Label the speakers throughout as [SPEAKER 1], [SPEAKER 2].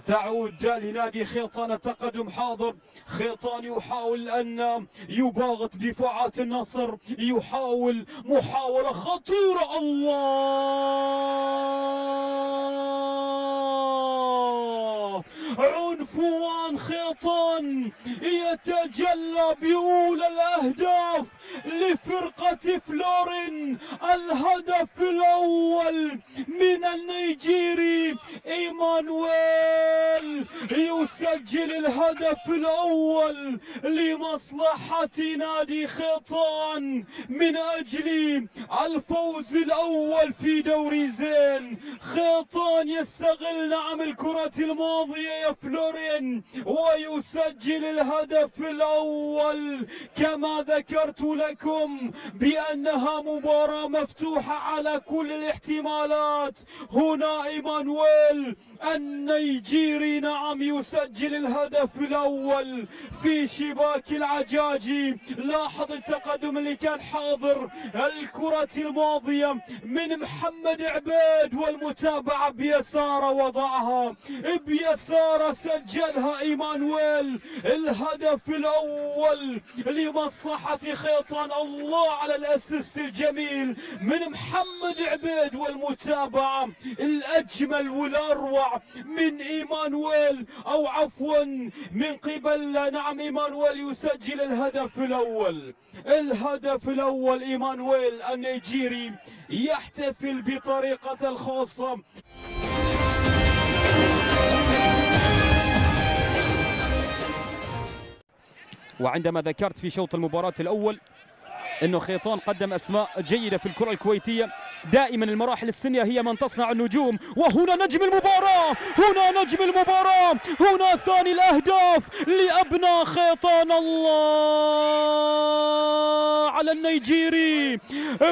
[SPEAKER 1] تعود لنادي خيطان التقدم حاضر. خيطان يحاول أن يباغت دفاعات النصر، يحاول محاولة خطيرة. الله، عنفوان خيطان يتجلى بأولى الأهداف لفرقة فلورين. الهدف الأول من النيجيري إيمانويل يسجل الهدف الأول لمصلحة نادي خيطان من أجل الفوز الأول في دوري زين. خيطان يستغل نعم الكرة الماضية يا فلورين ويسجل الهدف الأول. كما ذكرت لكم بأنها مباراة مفتوحة على كل الاحتمالات. هنا إيمانويل النيجيري نعم يسجل الهدف الأول في شباك العجاجي. لاحظ التقدم اللي كان حاضر، الكرة الماضية من محمد عبيد والمتابعة بيساره وضعها بيساره، سجلها إيمانويل. الهدف الأول لمصلحة خيطان. الله على الأسيست الجميل من محمد عبيد والمتابعة الأجمل والأروع من إيمانويل، أو عفوا من قبل نعم إيمانويل يسجل الهدف الأول. الهدف الأول إيمانويل النيجيري يحتفل بطريقة الخاصة. وعندما ذكرت في شوط المباراة الأول انه خيطان قدم اسماء جيده في الكره الكويتيه، دائما المراحل السنيه هي من تصنع النجوم. وهنا نجم المباراه، هنا نجم المباراه، هنا ثاني الاهداف لابناء خيطان. الله على النيجيري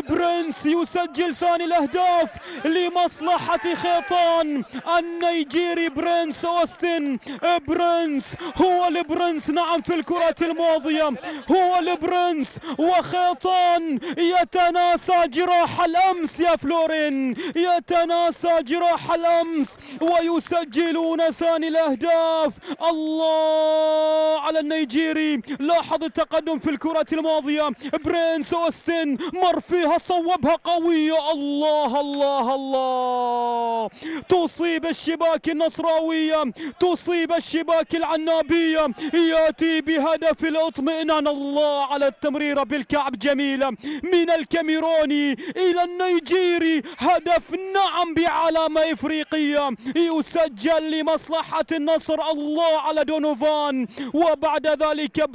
[SPEAKER 1] برنس يسجل ثاني الاهداف لمصلحه خيطان. النيجيري برنس اوستن. برنس هو البرنس نعم في الكره الماضيه، هو البرنس. وخيطان يتناسى جراح الأمس يا فلورين، يتناسى جراح الأمس ويسجلون ثاني الأهداف. الله على النيجيري. لاحظ التقدم في الكرة الماضية. برينس أوستن مر فيها، صوبها قوية. الله الله الله، تصيب الشباك النصراوية، تصيب الشباك العنابية، يأتي بهدف الاطمئنان. الله على التمريرة بالكعب جميلة من الكاميروني إلى النيجيري. هدف نعم بعلامة إفريقية يسجل لمصلحة النصر. الله على دونوفان. وبعد ذلك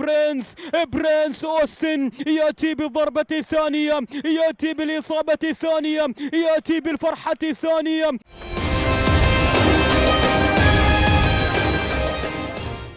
[SPEAKER 1] برينس أوستن يأتي بالضربة الثانية، يأتي بالإصابة الثانية، يأتي بالفرحة الثانية.